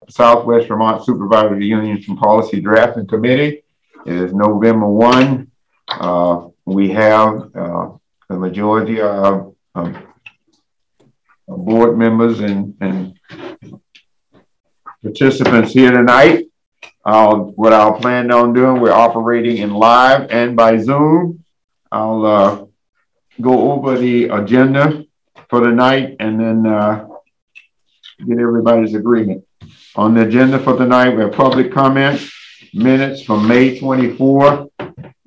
Southwest Vermont Supervisory Union from Policy Drafting Committee. It is November 1. We have the majority of board members and participants here tonight. What I'll plan on doing, we're operating in live and by Zoom. I'll go over the agenda for the night and then get everybody's agreement. On the agenda for tonight, we have public comment, minutes from May 24.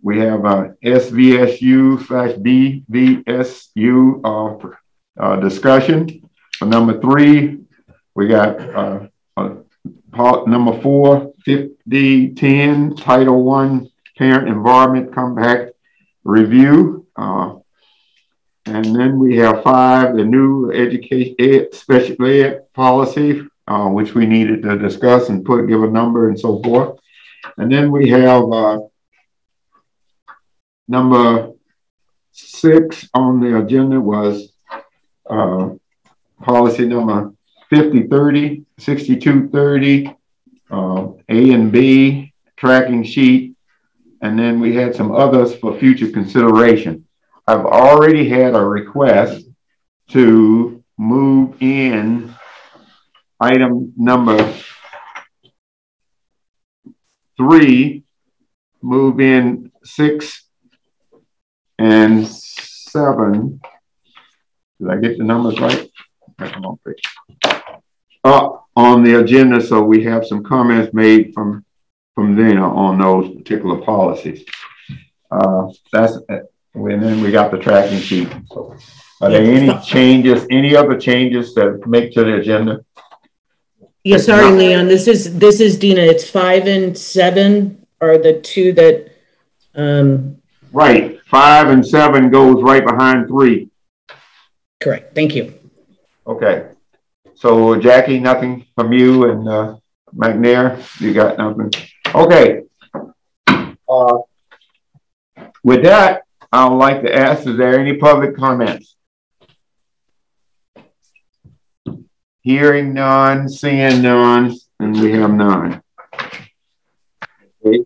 We have SVSU/BVSU discussion. For number 3, we got number 4, 5010, Title I Parent Environment Compact Review. And then we have 5, the new education special ed policy, which we needed to discuss and give a number and so forth. And then we have number 6 on the agenda was policy number 5030, 6230, A and B, tracking sheet. And then we had some others for future consideration. I've already had a request to move in item number 3, move in 6 and 7. Did I get the numbers right? On the agenda, so we have some comments made from Dana on those particular policies. And then we got the tracking sheet. So are there any changes, any other changes that make to the agenda? Yeah, sorry, Leon. This is Dina. It's 5 and 7 are the 2 that right. 5 and 7 goes right behind 3. Correct. Thank you. Okay. So Jackie, nothing from you, and McNair, you got nothing. Okay. With that, I would like to ask, is there any public comments? Hearing none, seeing none, and we have none. Okay.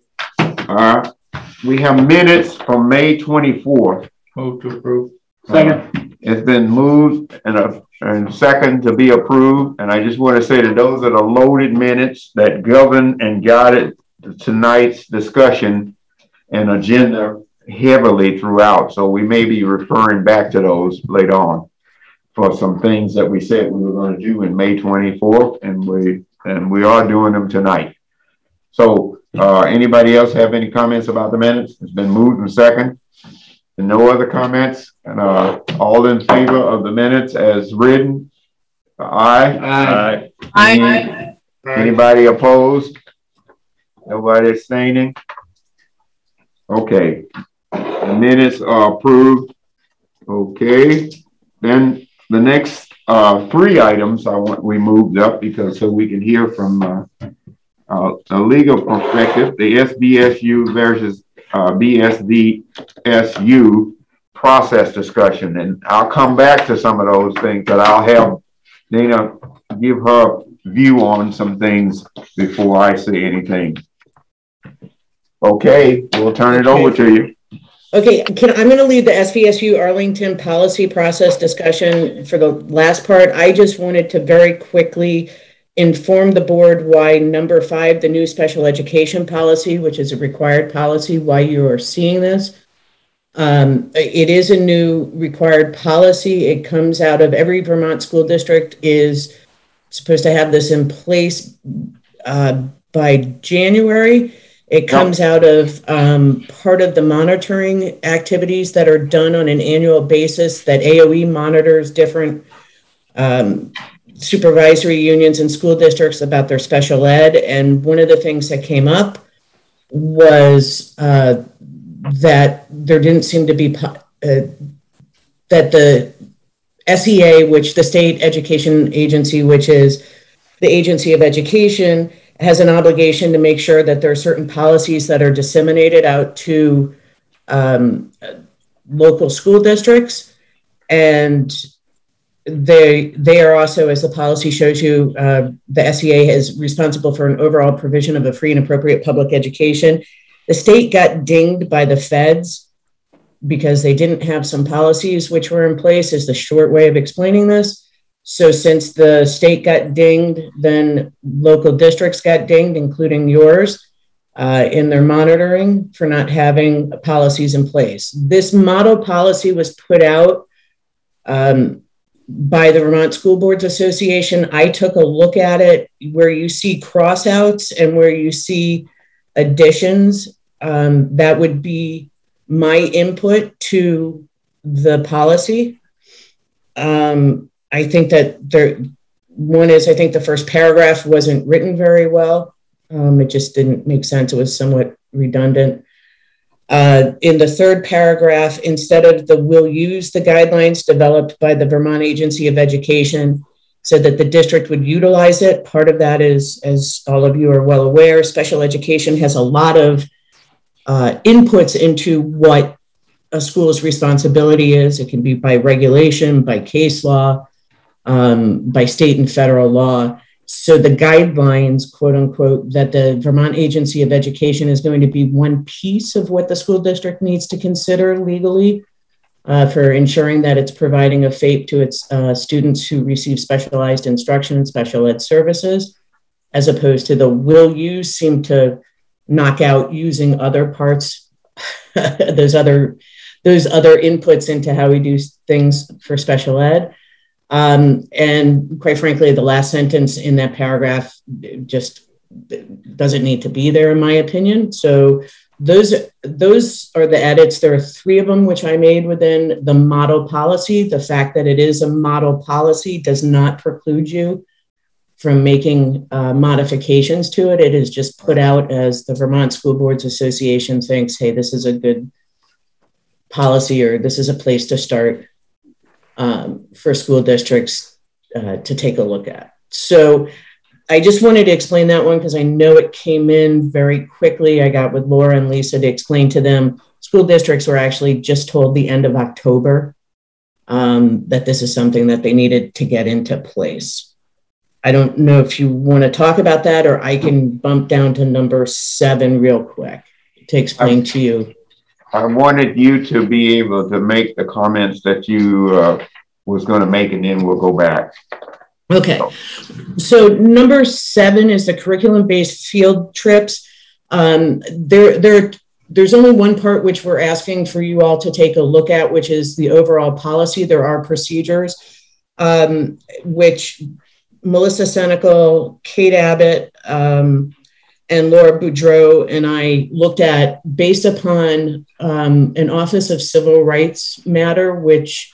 We have minutes from May 24th. Move to approve. Second. It's been moved and second to be approved. And I just want to say that those are the loaded minutes that govern and guided tonight's discussion and agenda heavily throughout. So we may be referring back to those later on for some things that we said we were going to do in May 24th, and we are doing them tonight. So anybody else have any comments about the minutes? It's been moved and second. And no other comments, and all in favor of the minutes as written? Aye. Aye. Aye. Anybody opposed? Nobody abstaining? Okay. The minutes are approved. Okay. Then the next 3 items we moved up because so we can hear from a legal perspective, the SVSU versus BSVSU process discussion. And I'll come back to some of those things, but I'll have Dana give her view on some things before I say anything. Okay, we'll turn it over to you. Okay, I'm going to leave the SVSU Arlington policy process discussion for the last part. I just wanted to very quickly inform the board why number 5, the new special education policy, which is a required policy, why you are seeing this. It is a new required policy. It comes out of every Vermont school district is supposed to have this in place by January. It comes out of part of the monitoring activities that are done on an annual basis that AOE monitors different supervisory unions and school districts about their special ed. And one of the things that came up was that there didn't seem to be, that the SEA, which the state education agency, which is the agency of education, has an obligation to make sure that there are certain policies that are disseminated out to local school districts. And they are also, as the policy shows you, the SEA is responsible for an overall provision of a free and appropriate public education. The state got dinged by the feds because they didn't have some policies which were in place, is the short way of explaining this. So since the state got dinged, then local districts got dinged, including yours, in their monitoring for not having policies in place. This model policy was put out by the Vermont School Boards Association. I took a look at it. Where you see crossouts and where you see additions, that would be my input to the policy. I think that I think the first paragraph wasn't written very well. It just didn't make sense. It was somewhat redundant. In the third paragraph, instead of the will use the guidelines developed by the Vermont Agency of Education, said that the district would utilize it. Part of that is, as all of you are well aware, special education has a lot of inputs into what a school's responsibility is. It can be by regulation, by case law, by state and federal law. So the guidelines, quote unquote, that the Vermont Agency of Education is going to be one piece of what the school district needs to consider legally for ensuring that it's providing a FAPE to its students who receive specialized instruction and special ed services, as opposed to the will use seem to knock out using other parts, those other inputs into how we do things for special ed. And quite frankly, the last sentence in that paragraph just doesn't need to be there, in my opinion. So those are the edits. There are 3 of them, which I made within the model policy. The fact that it is a model policy does not preclude you from making modifications to it. It is just put out as the Vermont School Boards Association thinks, hey, this is a good policy, or this is a place to start for school districts to take a look at. So I just wanted to explain that one because I know it came in very quickly. I got with Laura and Lisa to explain to them. School districts were actually just told the end of October that this is something that they needed to get into place. I don't know if you want to talk about that, or I can bump down to number 7 real quick to explain to you. I wanted you to be able to make the comments that you was going to make, and then we'll go back. Okay. So number 7 is the curriculum-based field trips. There's only one part which we're asking for you all to take a look at, which is the overall policy. There are procedures, which Melissa Senecal, Kate Abbott, and Laura Boudreau and I looked at based upon an Office of Civil Rights matter, which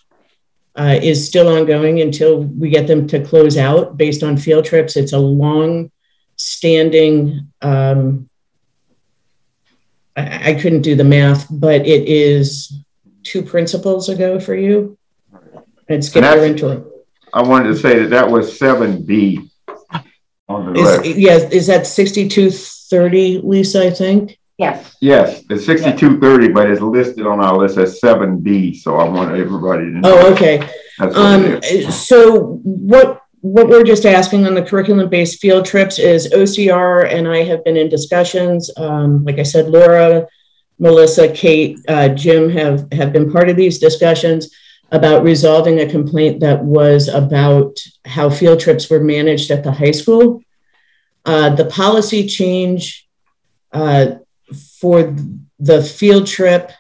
is still ongoing until we get them to close out based on field trips. It's a long-standing, I couldn't do the math, but it is 2 principles ago for you. And skip your interim. I wanted to say that was 7B. Is that 6230, Lisa, I think? Yes. Yes, it's 6230, but it's listed on our list as 7B. So I want everybody to know. Oh, okay. So what we're just asking on the curriculum-based field trips is OCR and I have been in discussions. Like I said, Laura, Melissa, Kate, Jim have been part of these discussions about resolving a complaint that was about how field trips were managed at the high school. The policy change for the field trip,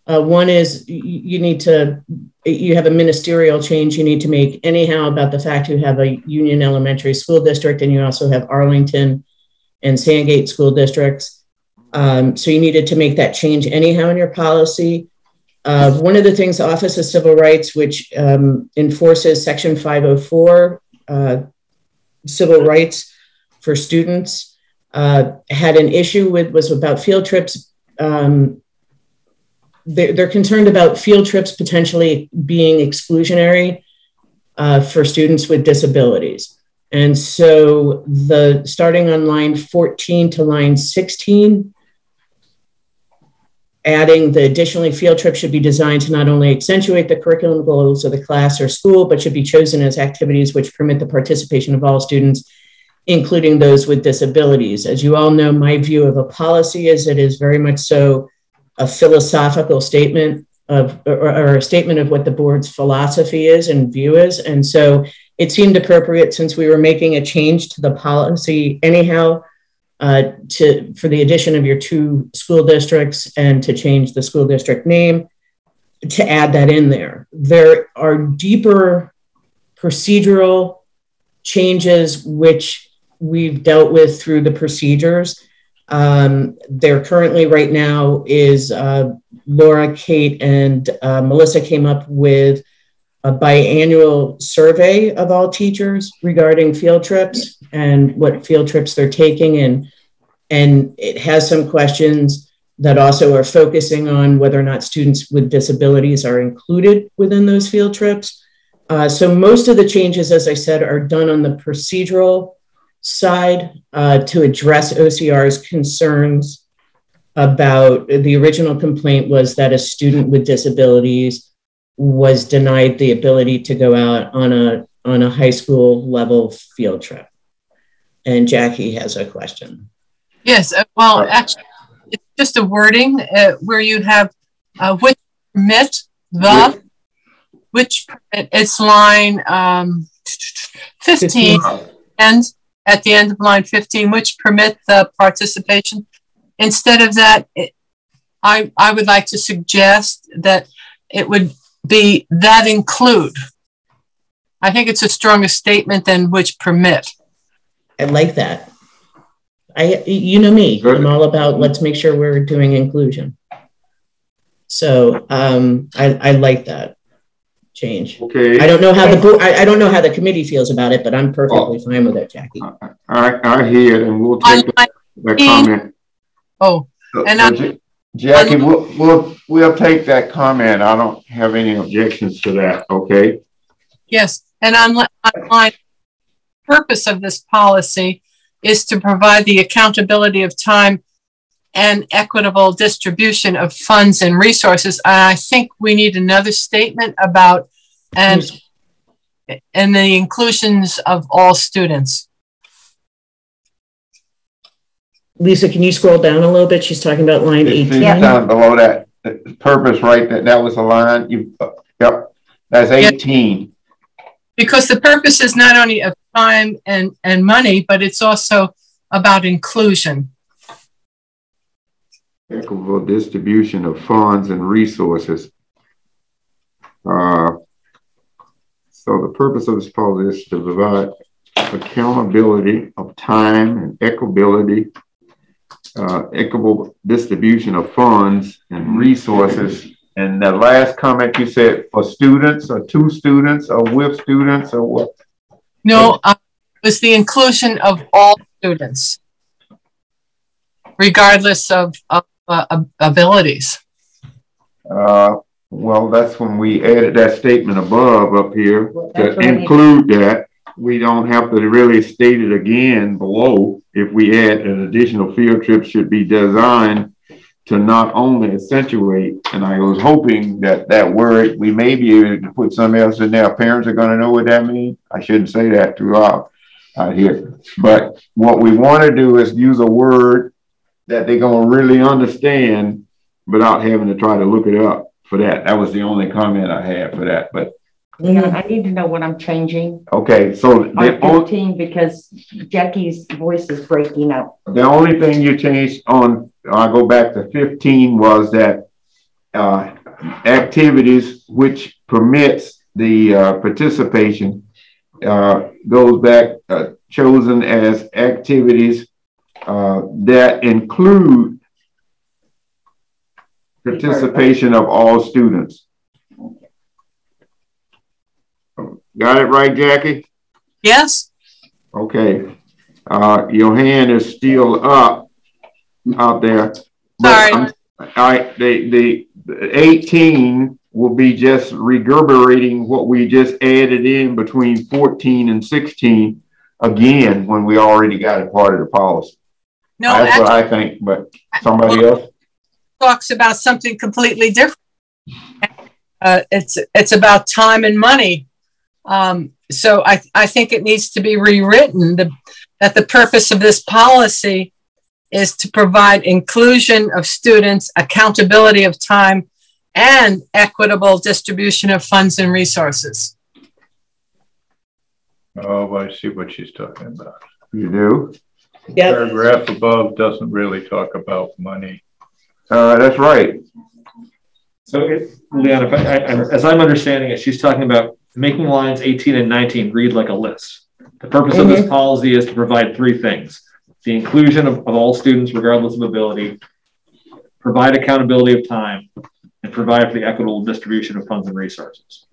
one is you have a ministerial change you need to make anyhow about the fact you have a Union Elementary School District and you also have Arlington and Sandgate school districts. So you needed to make that change anyhow in your policy. One of the things, the Office of Civil Rights, which enforces Section 504 civil rights for students, had an issue with, was about field trips. They're concerned about field trips potentially being exclusionary for students with disabilities. And so starting on line 14 to line 16, adding the additionally field trips should be designed to not only accentuate the curriculum goals of the class or school, but should be chosen as activities which permit the participation of all students, including those with disabilities. As you all know, my view of a policy is it is very much so a philosophical statement of, or a statement of what the board's philosophy is and view is. And so it seemed appropriate, since we were making a change to the policy anyhow, for the addition of your 2 school districts and to change the school district name, to add that in there. There are deeper procedural changes which we've dealt with through the procedures. There currently right now is Laura, Kate, and Melissa came up with a biannual survey of all teachers regarding field trips and what field trips they're taking. And it has some questions that also are focusing on whether or not students with disabilities are included within those field trips. So most of the changes, as I said, are done on the procedural side to address OCR's concerns about the original complaint was that a student with disabilities was denied the ability to go out on a high school level field trip. And Jackie has a question. Yes, well, actually, it's just a wording where you have which permit the, which permit, it's line 15, and at the end of line 15, which permit the participation. Instead of that, I would like to suggest that it would be that include. I think it's a stronger statement than which permit. I like that. You know me, I'm all about let's make sure we're doing inclusion. So I like that change. Okay. I don't know how I don't know how the committee feels about it, but I'm perfectly fine with it, Jackie. I hear it, and we'll take that comment. Oh, and Jackie, we'll take that comment. I don't have any objections to that. Okay. Yes, and on line purpose of this policy is to provide the accountability of time and equitable distribution of funds and resources. I think we need another statement about and the inclusions of all students. Lisa, can you scroll down a little bit? She's talking about line 18. Down below that purpose, right? That was a line. Yep, that's 18. Yep. Because the purpose is not only of time and money, but it's also about inclusion. Equitable distribution of funds and resources. So the purpose of this policy is to provide accountability of time and equitable distribution of funds and resources. And the last comment you said for students or to students or with students or what? No, it was the inclusion of all students, regardless of abilities. Well, that's when we added that statement above up here to include that. We don't have to really state it again below. If we add an additional field trip should be designed to not only accentuate, and I was hoping that that word, we may be able to put something else in there. Parents are going to know what that means. I shouldn't say that throughout here. But what we want to do is use a word that they're going to really understand without having to try to look it up for that. That was the only comment I had for that. But yeah, I need to know what I'm changing. Okay, so on 15 because Jackie's voice is breaking up. The only thing you changed on, I'll go back to 15, was that activities which permits the participation goes back chosen as activities that include participation of all students. Got it right, Jackie? Yes. Okay. Your hand is still up out there. Sorry. The 18 will be just reverberating what we just added in between 14 and 16 again when we already got it part of the policy. No, that's actually, what I think, but somebody else? talks about something completely different. It's about time and money. So I think it needs to be rewritten that the purpose of this policy is to provide inclusion of students, accountability of time, and equitable distribution of funds and resources. Oh, I see what she's talking about. You do? Yeah. Paragraph above doesn't really talk about money. That's right. So, Leon, as I'm understanding it, she's talking about making lines 18 and 19 read like a list. The purpose of this policy is to provide three things: the inclusion of all students, regardless of ability, provide accountability of time, and provide for the equitable distribution of funds and resources.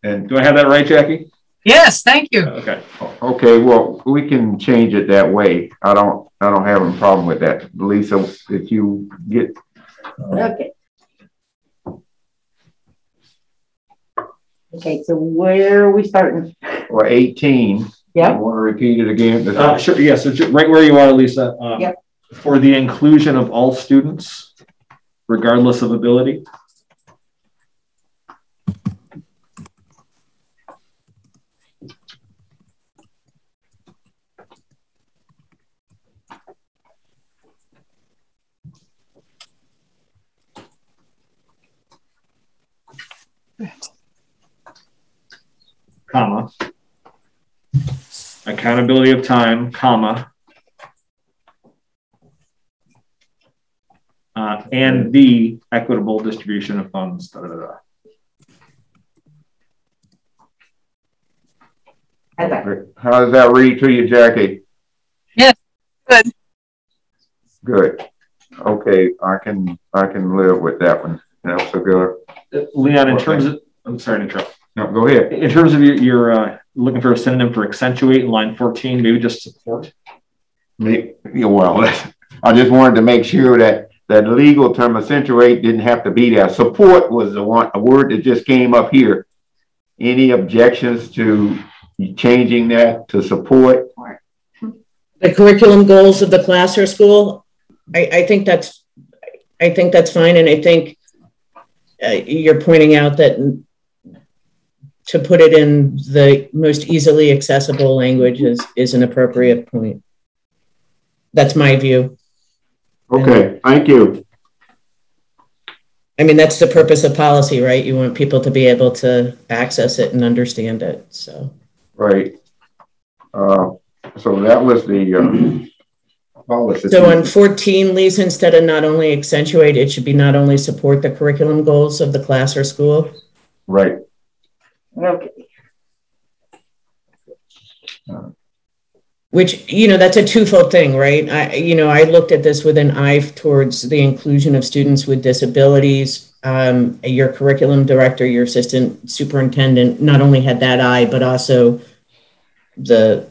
And do I have that right, Jackie? Yes, thank you. Okay. Okay, well, we can change it that way. I don't have a problem with that. Lisa, if you get Okay. Okay, so where are we starting? or 18. Yeah. You want to repeat it again? Sure. Yeah. So right where you are, Lisa. Yep. For the inclusion of all students, regardless of ability. Comma, accountability of time, comma, and the equitable distribution of funds. Da, da, da, da. How does that read to you, Jackie? Yes, good. Good. Okay, I can live with that one. That's a good. Leon, in terms of, I'm sorry to interrupt. No, go ahead. In terms of your looking for a synonym for accentuate in line 14, maybe just support. Well, I just wanted to make sure that that legal term accentuate didn't have to be there. Support was a word that just came up here. Any objections to changing that to support? The curriculum goals of the class or school, I think that's fine, and I think you're pointing out that to put it in the most easily accessible language is an appropriate point. That's my view. Okay, thank you. I mean, that's the purpose of policy, right? You want people to be able to access it and understand it. So Right. So that was the policy. So on 14, Lisa, instead of not only accentuate, it should be not only support the curriculum goals of the class or school. Right. Okay. Which, that's a twofold thing, right? I looked at this with an eye towards the inclusion of students with disabilities. Your curriculum director, your assistant superintendent not only had that eye, but also the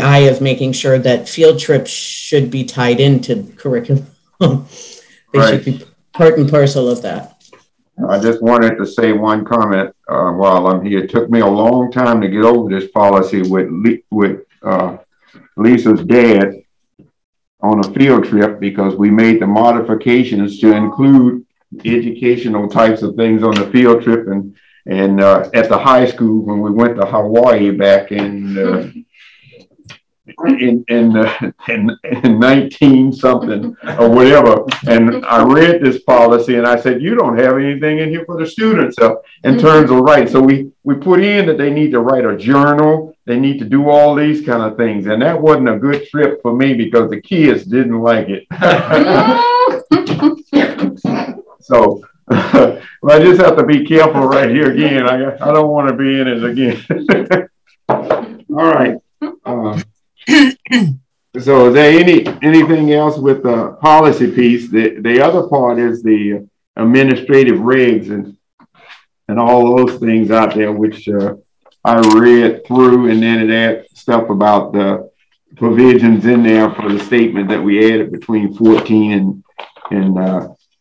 eye of making sure that field trips should be tied into curriculum. They should be part and parcel of that. I just wanted to say one comment while I'm here. It took me a long time to get over this policy with Lisa's dad on a field trip, because we made the modifications to include educational types of things on the field trip, and at the high school when we went to Hawaii back in 19 something or whatever. And I read this policy and I said, you don't have anything in here for the students in terms of rights. So we put in that they need to write a journal. They need to do all these kind of things. And that wasn't a good trip for me because the kids didn't like it. So I just have to be careful right here again. I don't want to be in it again. All right. So is there anything else with the policy piece? The other part is the administrative regs and all those things out there, which I read through, and then it had stuff about the provisions in there for the statement that we added between 14 and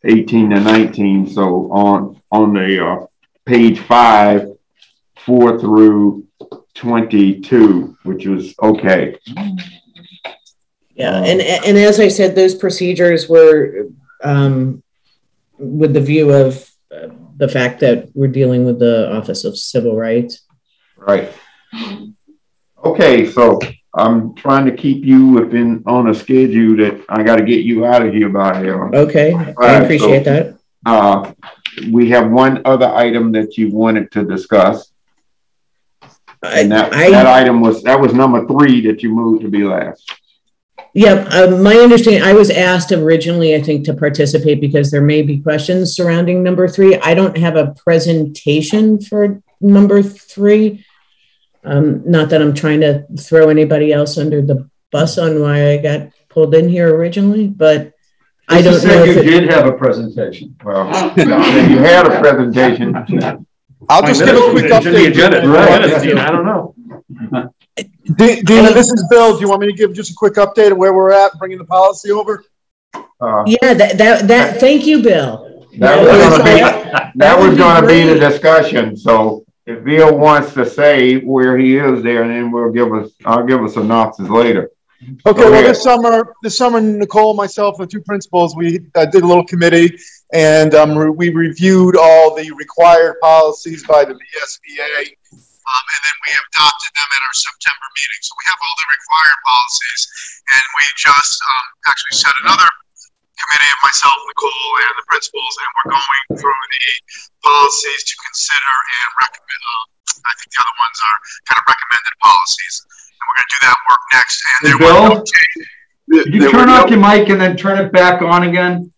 18 and 19. So on the page 5, 4 through 22, which was okay. Yeah, and as I said, those procedures were with the view of the fact that we're dealing with the Office of Civil Rights. Right. Okay, so I'm trying to keep you on a schedule that I got to get you out of here by here. Okay, I appreciate that. We have one other item that you wanted to discuss. And that item was number 3 that you moved to be last. Yeah, my understanding, I was asked originally, I think, to participate because there may be questions surrounding number 3. I don't have a presentation for number 3. Not that I'm trying to throw anybody else under the bus on why I got pulled in here originally, but I don't know if you did have a presentation. Well, you had a presentation. I'll just give a quick update. Right. I don't know. Dina, this is Bill. Do you want me to give just a quick update of where we're at, bringing the policy over? Yeah, that. Thank you, Bill. That was going to be the discussion. So if Bill wants to say where he is there, and then I'll give a synopsis later. Okay. Well, this summer, Nicole, myself, and 2 principals, we did a little committee, and we reviewed all the required policies by the VSBA. And then we adopted them at our September meeting. So we have all the required policies, and we just actually set another committee of myself, Nicole, and the principals, and we're going through the policies to consider and recommend. I think the other ones are kind of recommended policies, and we're going to do that work next. And hey, Bill, could you turn off your mic and then turn it back on again?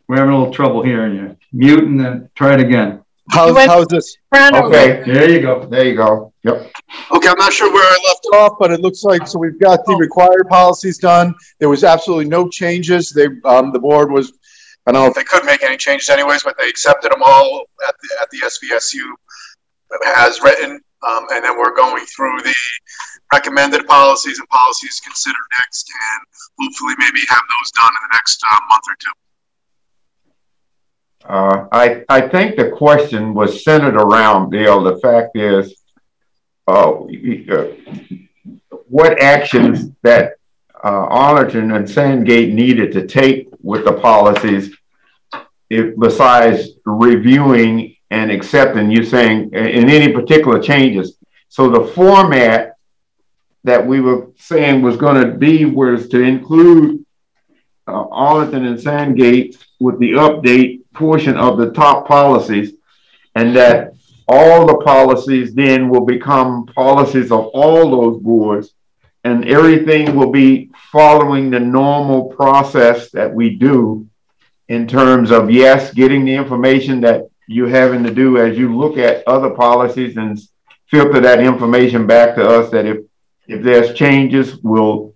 We're having a little trouble hearing you. Mute and then try it again. How's this? Okay, there you go. There you go. Yep. Okay, I'm not sure where I left off, but it looks like, so we've got the required policies done. There was absolutely no changes. The board was, I don't know if they could make any changes anyways, but they accepted them all at the SVSU as written. And then we're going through the recommended policies and policies considered next, and hopefully maybe have those done in the next month or 2. I think the question was centered around, Bill. The fact is, what actions that Arlington and Sandgate needed to take with the policies, besides reviewing and accepting, you saying, in any particular changes. So the format that we were saying was going to be was to include Arlington and Sandgate with the update portion of the top policies, and that all the policies then will become policies of all those boards, and everything will be following the normal process that we do in terms of, yes, getting the information that you're having to do as you look at other policies and filter that information back to us, that if there's changes, we'll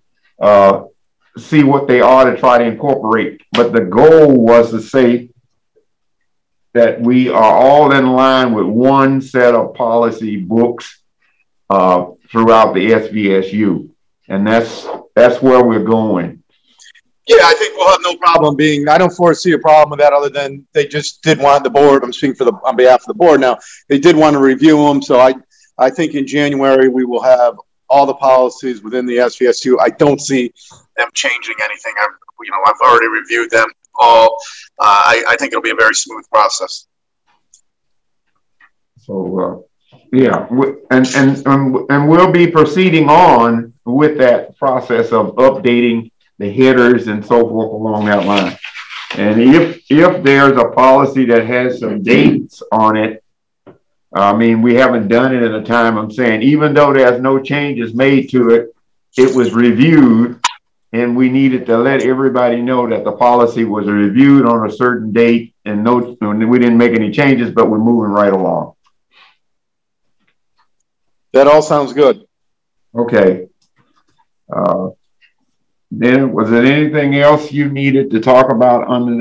see what they are to try to incorporate. But the goal was to say that we are all in line with one set of policy books throughout the SVSU. And that's where we're going. Yeah, I think we'll have no problem I don't foresee a problem with that, other than they just did want the board. I'm speaking on behalf of the board now. They did want to review them. So I think in January we will have all the policies within the SVSU. I don't see them changing anything. I've already reviewed them all. I think it'll be a very smooth process. So yeah, and we'll be proceeding on with that process of updating the headers and so forth along that line. And if there's a policy that has some dates on it, I mean, we haven't done it in a time. I'm saying, even though there's no changes made to it, it was reviewed, and we needed to let everybody know that the policy was reviewed on a certain date, and we didn't make any changes, but we're moving right along. That all sounds good. Okay. Then, was there anything else you needed to talk about under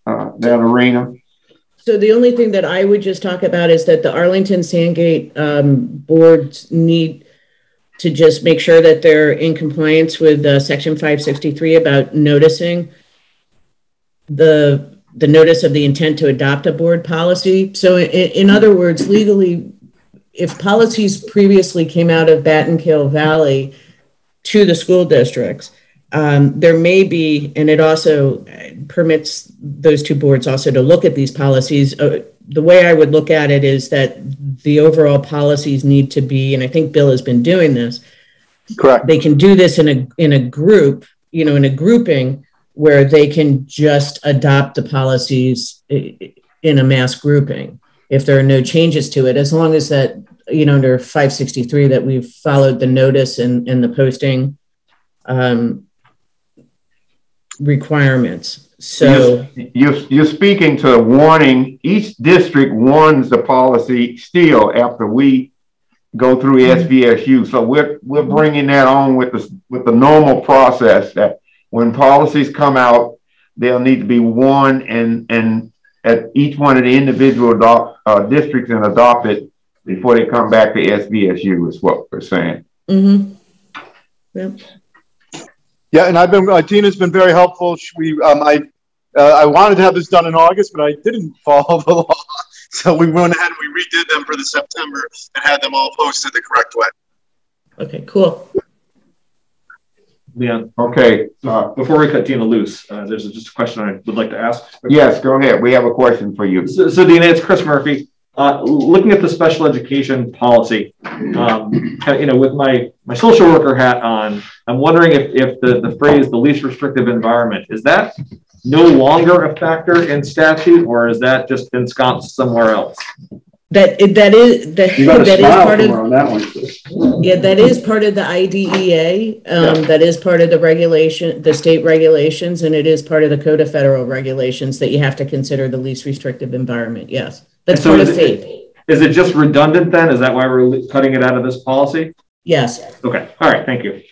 that arena? So the only thing that I would just talk about is that the Arlington Sandgate boards need to just make sure that they're in compliance with Section 563 about noticing the notice of the intent to adopt a board policy. So in other words, legally, if policies previously came out of Battenkill Valley to the school districts, there may be, and it also permits those two boards also to look at these policies. The way I would look at it is that the overall policies need to be, and I think Bill has been doing this. Correct. They can do this in a group, you know, in a grouping where they can just adopt the policies in a mass grouping if there are no changes to it, as long as that, you know, under 563 that we've followed the notice and the posting requirements. So you're speaking to warning. Each district warns the policy still after we go through SVSU. So we're bringing that on with the normal process that when policies come out, they'll need to be warned and at each one of the individual districts and adopted before they come back to SVSU is what we're saying. Mm-hmm. Yep. Yeah, and I've been Tina's been very helpful. I wanted to have this done in August, but I didn't follow the law, so we went ahead and we redid them for the September and had them all posted the correct way. Okay, cool. Leon. Okay. Before we cut Dina loose, there's just a question I would like to ask. Yes, go ahead. We have a question for you. So Dina, it's Chris Murphy. Looking at the special education policy, you know, with my social worker hat on, I'm wondering if the phrase "the least restrictive environment" is that no longer a factor in statute, or is that just ensconced somewhere else? That is part of on that one. Yeah, that is part of the IDEA. That is part of the state regulations, and it is part of the Code of Federal Regulations that you have to consider the least restrictive environment. Yes, that's part of FAPE. Is it just redundant then? Is that why we're cutting it out of this policy? Yes. Okay. All right. Thank you.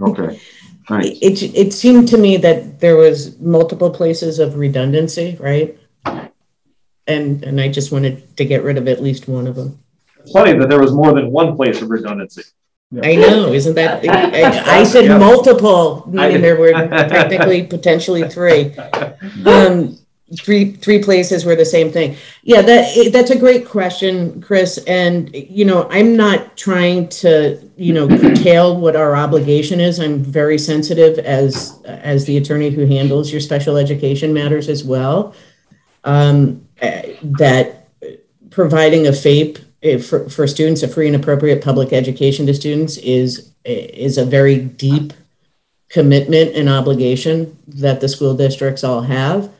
Okay. Nice. It seemed to me that there was multiple places of redundancy, right? And I just wanted to get rid of at least one of them. It's funny that there was more than one place of redundancy. I know, isn't that? I said multiple, meaning there were technically potentially three. Three places were the same thing. Yeah, that's a great question, Chris. And you know, I'm not trying to, you know, curtail what our obligation is. I'm very sensitive as the attorney who handles your special education matters as well. That providing a FAPE for students, a free and appropriate public education to students, is a very deep commitment and obligation that the school districts all have.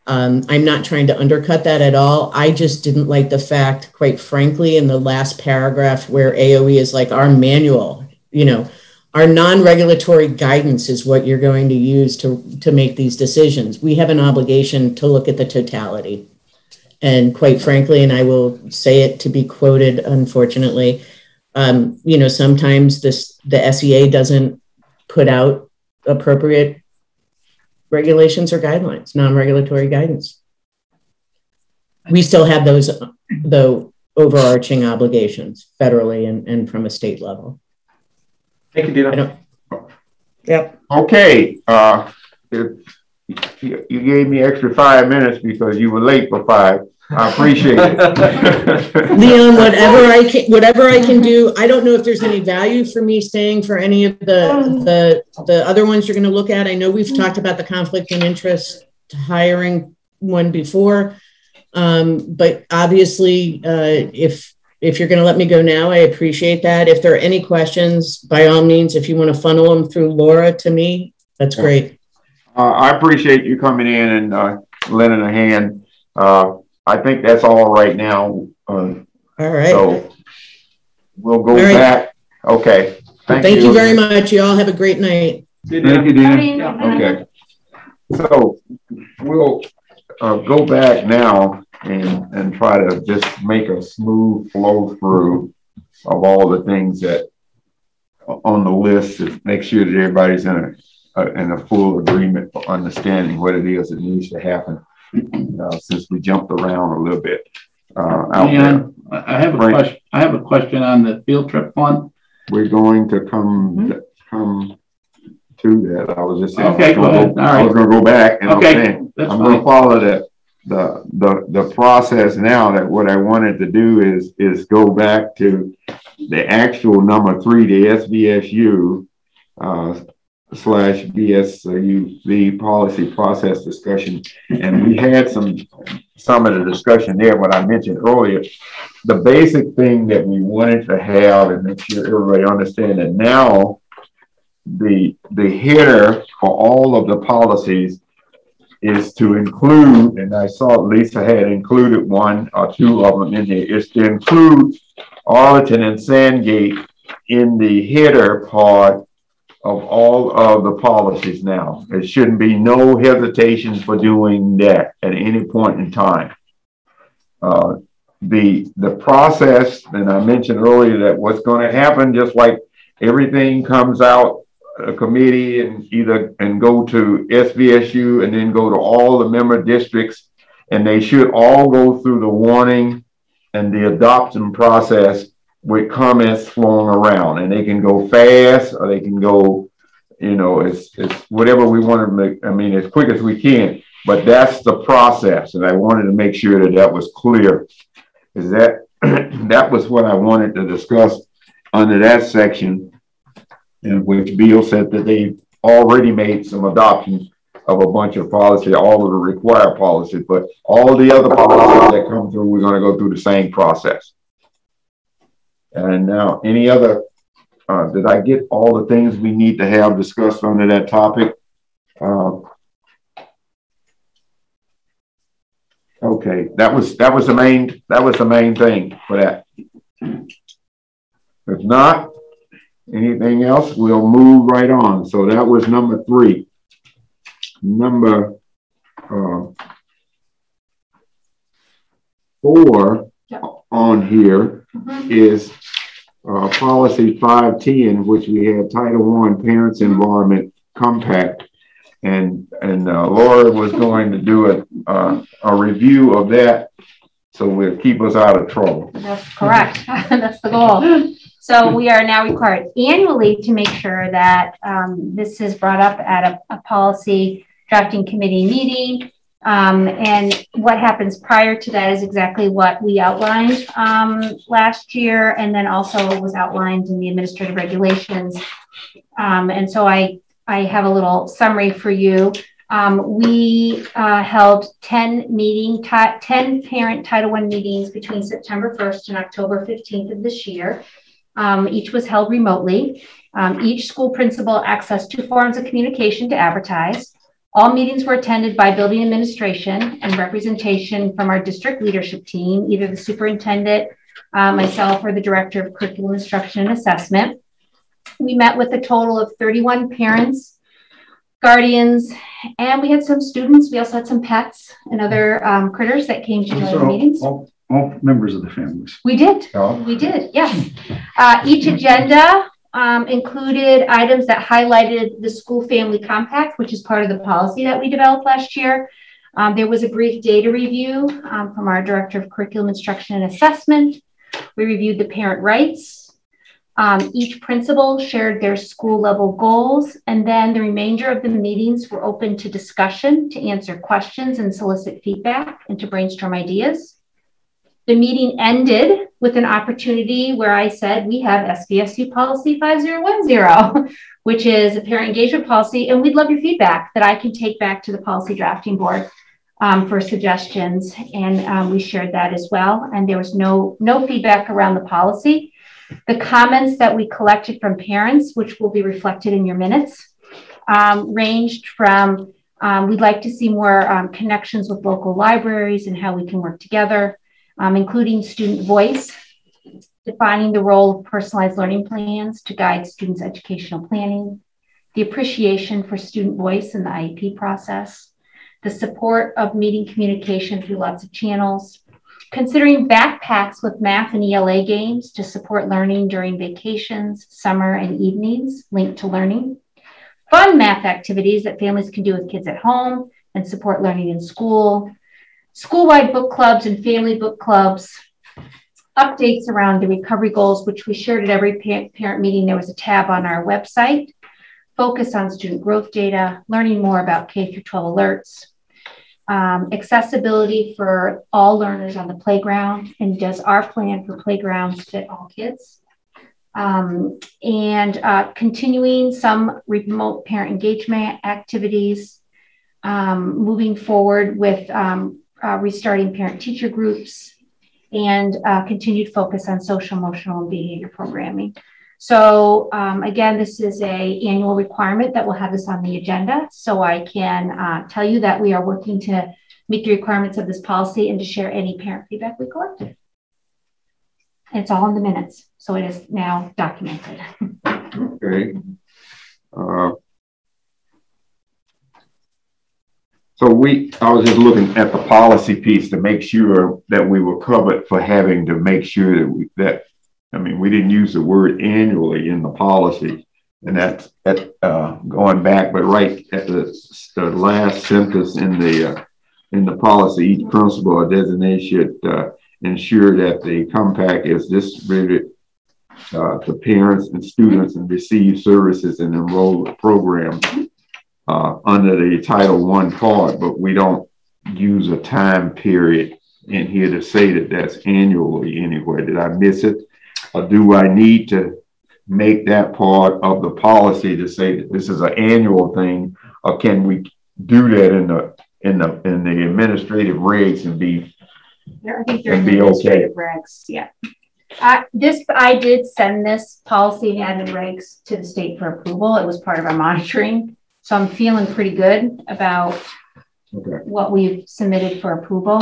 I'm not trying to undercut that at all. I just didn't like the fact, quite frankly, in the last paragraph where AOE is like, our manual, you know, our non-regulatory guidance is what you're going to use to make these decisions. We have an obligation to look at the totality. And quite frankly, and I will say it to be quoted, unfortunately, you know, sometimes the SEA doesn't put out appropriate regulations or guidelines, non-regulatory guidance. We still have those, though, overarching obligations federally and from a state level. Thank you, Dina. Yep. Okay. You gave me extra 5 minutes because you were late for 5. I appreciate it. Leon, whatever I can do. I don't know if there's any value for me staying for any of the other ones you're going to look at. I know we've talked about the conflict of interest hiring one before, but obviously, if you're going to let me go now, I appreciate that. If there are any questions, by all means, if you want to funnel them through Laura to me, that's great. I appreciate you coming in and lending a hand. I think that's all right now. All right. So we'll go back. Okay. Thank you very much. You all have a great night. Thank you, Dina. Okay. So we'll go back now and try to just make a smooth flow through of all the things that on the list to make sure that everybody's in a full agreement for understanding what it is that needs to happen. Since we jumped around a little bit. Leon, I have a question on the field trip fund. We're going to come to that. I was just saying. Okay, go ahead. I was going to go back and I'm going to follow the process now. That what I wanted to do is go back to the actual number 3, the SVSU SVSU policy process discussion. And we had some of the discussion there, what I mentioned earlier. The basic thing that we wanted to have and make sure everybody understands that now the header for all of the policies is to include, and I saw Lisa had included one or two of them in here, is to include Arlington and Sandgate in the header part of all of the policies now. There shouldn't be no hesitation for doing that at any point in time. The process, and I mentioned earlier that what's going to happen, just like everything comes out a committee and go to SVSU and then go to all the member districts, and they should all go through the warning and the adoption process with comments flowing around, and they can go fast or they can go, it's whatever we want to make. I mean, as quick as we can, but that's the process. And I wanted to make sure that that was clear, is that that was what I wanted to discuss under that section, in which Bill said that they already made some adoptions of a bunch of policy, all of the required policies, but all the other policies that come through, we're going to go through the same process. And now, any other, did I get all the things we need to have discussed under that topic? Okay, that was the main thing for that. If not, anything else, we'll move right on. So that was number 3. Number 4 on here is policy 510, which we had Title I Parents Environment Compact, and Laura was going to do a review of that, so we'll keep us out of trouble. That's correct. That's the goal. So we are now required annually to make sure that this is brought up at a policy drafting committee meeting. And what happens prior to that is exactly what we outlined last year, and then also was outlined in the administrative regulations. And so I have a little summary for you. We held 10 parent Title I meetings between September 1st and October 15th of this year. Each was held remotely. Each school principal accessed 2 forms of communication to advertise. All meetings were attended by building administration and representation from our district leadership team, either the superintendent, myself, or the director of curriculum instruction and assessment. We met with a total of 31 parents, guardians, and we had some students. We also had some pets and other critters that came to the meetings. All members of the families. We did. We did, yes. Each agenda included items that highlighted the school family compact, which is part of the policy that we developed last year. There was a brief data review from our director of curriculum instruction and assessment. We reviewed the parent rights. Each principal shared their school level goals, and then the remainder of the meetings were open to discussion, to answer questions and solicit feedback, and to brainstorm ideas. The meeting ended with an opportunity where I said, we have SVSU Policy 5010, which is a parent engagement policy, and we'd love your feedback that I can take back to the policy drafting board for suggestions. And we shared that as well. And there was no feedback around the policy. The comments that we collected from parents, which will be reflected in your minutes, ranged from, we'd like to see more connections with local libraries and how we can work together, including student voice, defining the role of personalized learning plans to guide students' educational planning, the appreciation for student voice in the IEP process, the support of meeting communication through lots of channels, considering backpacks with math and ELA games to support learning during vacations, summer, and evenings linked to learning, fun math activities that families can do with kids at home and support learning in school, school-wide book clubs and family book clubs, updates around the recovery goals, which we shared at every parent meeting. There was a tab on our website, focus on student growth data, learning more about K-12 alerts, accessibility for all learners on the playground, and does our plan for playgrounds fit all kids? and continuing some remote parent engagement activities, moving forward with restarting parent-teacher groups, and continued focus on social, emotional, and behavior programming. So again, this is an annual requirement that we'll have this on the agenda. So I can tell you that we are working to meet the requirements of this policy and to share any parent feedback we collected. And it's all in the minutes. So it is now documented. Okay. So I was just looking at the policy piece to make sure that we were covered for having to make sure that we didn't use the word annually in the policy, and that's going back, but right at the last sentence in the policy, each principal or designee should ensure that the compact is distributed to parents and students and receive services and enrollment programs under the Title I part, but we don't use a time period in here to say that that's annually anywhere. Did I miss it? Or do I need to make that part of the policy to say that this is an annual thing, or can we do that in the administrative regs and be I think they're in the administrative regs, yeah. I did send this policy and admin regs to the state for approval. It was part of our monitoring. So I'm feeling pretty good about what we've submitted for approval.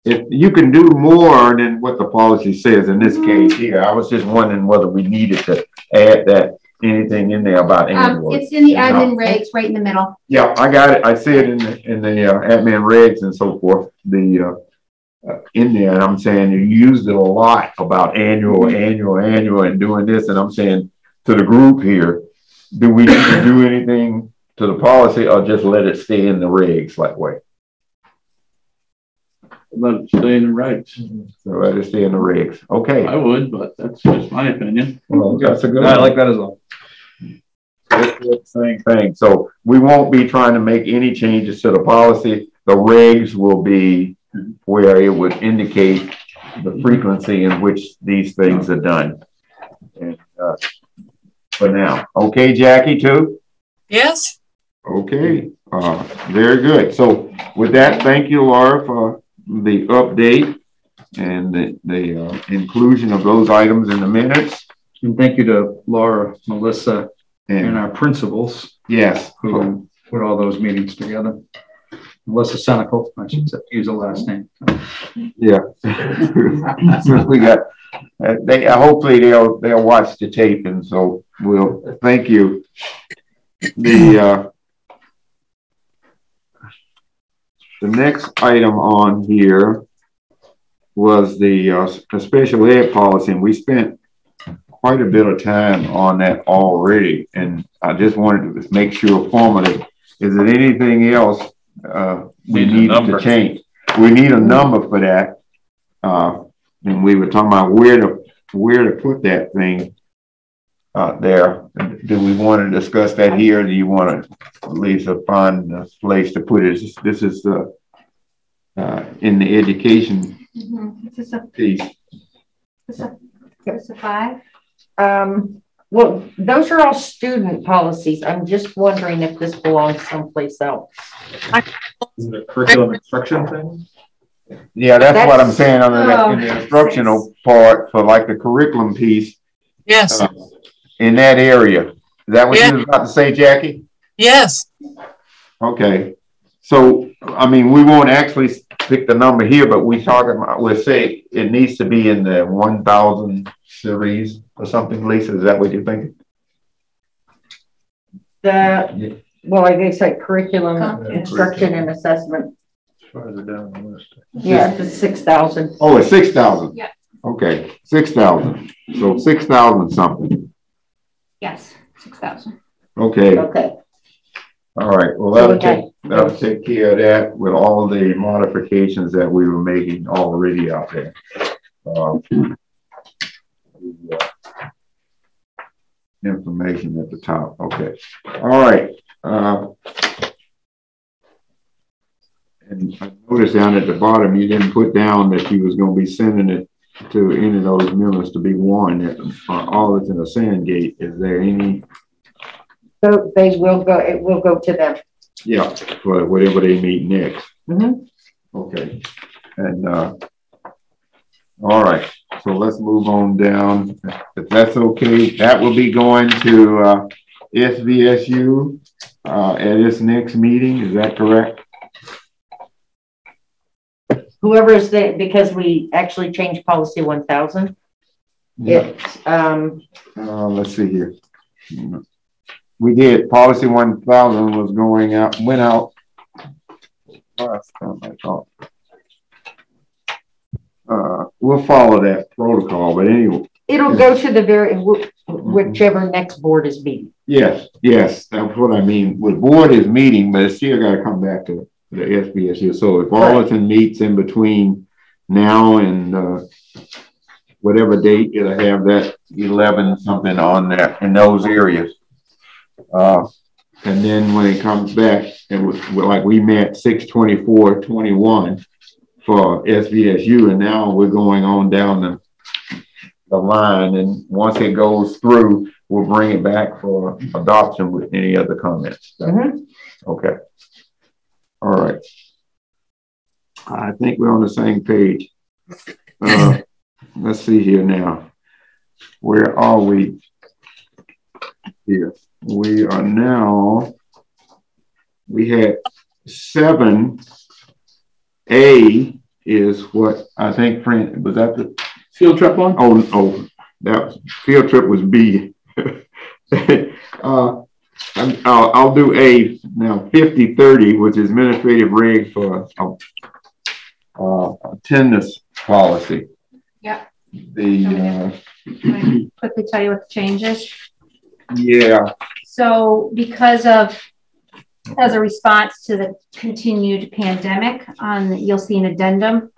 If you can do more than what the policy says in this case here, I was just wondering whether we needed to add anything in there about annual. It's in the admin regs right in the middle. Yeah, I got it. I see it in the admin regs and so forth. In there, and I'm saying you used it a lot about annual, and doing this, and I'm saying to the group here, do we need to do anything to the policy or just let it stay in the regs that way? Let it stay in the regs. So let it stay in the regs. Okay. I would, but that's just my opinion. Well, that's a good I like that as well. Same thing. So we won't be trying to make any changes to the policy. The regs will be where it would indicate the frequency in which these things are done. And, for now. Okay, Jackie, too? Yes. Okay. Very good. So with that, thank you, Laura, for the update and the inclusion of those items in the minutes. And thank you to Laura, Melissa, and our principals. Yes. Who put all those meetings together. Melissa Senecal, I should use the last name. Yeah. So we got, hopefully they'll watch the tape, and so we'll thank you. The next item on here was the special ed policy, and we spent quite a bit of time on that already. And I just wanted to make sure formally, is there anything else we need to change? We need a number for that. And we were talking about where to put that thing there. Do we want to discuss that here? Or do you want to, Lisa, find a place to put it? This is the in the education piece. Is this a 5? Well, those are all student policies. I'm just wondering if this belongs someplace else. Is it a curriculum instruction thing? Yeah, that's what I'm saying under in the instructional part for like the curriculum piece. Yes. In that area. Is that what you was about to say, Jackie? Yes. Okay. So, I mean, we won't actually pick the number here, but we'll say it needs to be in the 1,000 series or something, Lisa. Is that what you're thinking? Well, I guess like curriculum, instruction, and assessment. Farther down the list. Yeah, it's 6,000. Oh, it's 6,000. Yeah. Okay, 6,000. So 6,000 something. Yes, 6,000. Okay. Okay. All right. Well, that'll take care of that with all the modifications that we were making already out there. Information at the top. Okay. All right. And I noticed down at the bottom, you didn't put down that you was going to be sending it to any of those members to be warned that all is in a sand gate. Is there any? So they will go, it will go to them. Yeah, for whatever they meet next. Mm-hmm. Okay. And all right. So let's move on down. If that's okay, that will be going to SVSU at its next meeting. Is that correct? Whoever is there, because we actually changed policy 1000. Yeah. Let's see here. We did. Policy 1000 was going out, went out. We'll follow that protocol, but anyway. It'll go to the whichever next board is meeting. Yes, yes, that's what I mean. With board is meeting, but it's still got to come back to the SVSU. So if Arlington meets in between now and whatever date, it'll have that 11 something on there in those areas. And then when it comes back, it was like we met 6/24/21 for SVSU, and now we're going on down the line. And once it goes through, we'll bring it back for adoption with any other comments. Mm-hmm. Okay. All right. I think we're on the same page. Let's see here now. Where are we here? We are now, we had 7A is what I think, friend, was that the field trip one? Oh, that was, field trip was B. I'll do A now. 5030, which is administrative reg for attendance policy. Yeah. The quickly tell you what the change is. Yeah. So because of, as a response to the continued pandemic, you'll see an addendum,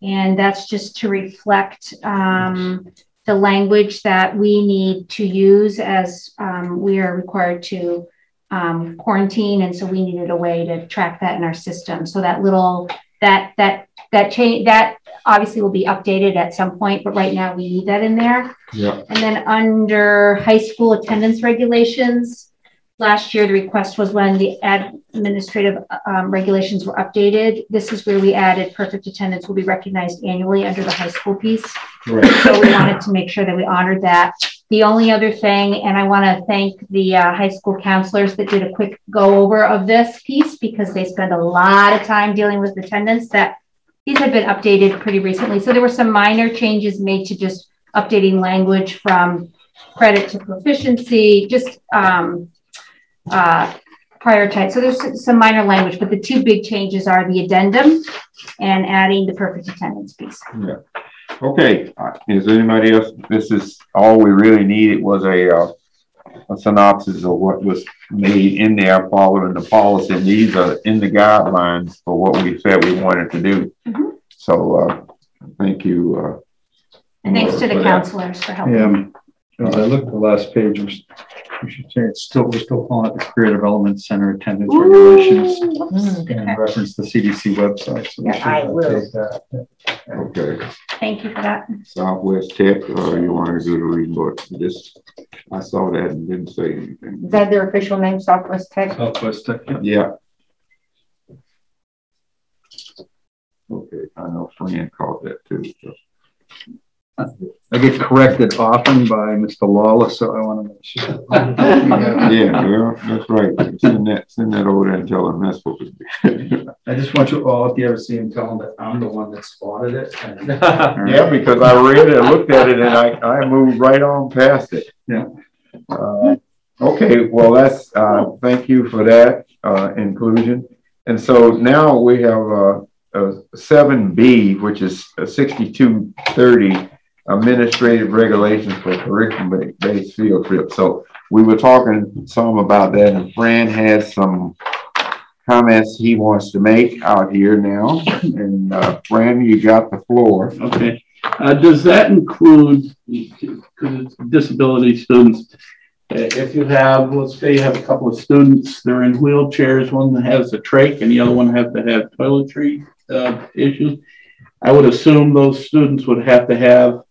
and that's just to reflect the language that we need to use as we are required to quarantine, and so we needed a way to track that in our system. So that little that change, that obviously will be updated at some point, but right now we need that in there. Yeah. And then under high school attendance regulations, last year the request was when the administrative regulations were updated. This is where we added perfect attendance will be recognized annually under the high school piece. Right. So we wanted to make sure that we honored that. The only other thing, and I want to thank the high school counselors that did a quick go over of this piece, because they spend a lot of time dealing with attendance, that these have been updated pretty recently. So there were some minor changes made to just updating language from credit to proficiency, just prioritize. So there's some minor language, but the two big changes are the addendum and adding the perfect attendance piece. Yeah. Okay. Is there anybody else? This is all we really needed was a synopsis of what was made in there following the policy. And these are in the guidelines for what we said we wanted to do. Mm-hmm. So thank you. And thanks to the counselors for helping. Yeah. I looked at the last page. We should say it's still, we're still calling it the Career Development Center attendance regulations and reference the CDC website. So yeah, I will. That. Okay. Thank you for that. Southwest Tech, or you want to do the read book? Just I saw that and didn't say anything. Is that their official name, Southwest Tech? Southwest Tech. Yeah. Okay, I know Fran called that too. So. I get corrected often by Mr. Lawless, so I want to make sure. Yeah, well, that's right. Send that over there and tell him that's what we do. I just want you all, if you ever see him, tell him that I'm the one that spotted it. Yeah, because I read it, I looked at it, and I moved right on past it. Yeah. Okay, well, that's thank you for that inclusion. And so now we have 7B, which is 6230. Administrative regulations for curriculum-based field trips. So we were talking some about that, and Fran has some comments he wants to make out here now. And Fran, you got the floor. Okay. Does that include disability students? If you have, let's say you have a couple of students, they're in wheelchairs, one that has a trach and the other one has to have toiletry issues. I would assume those students would have to have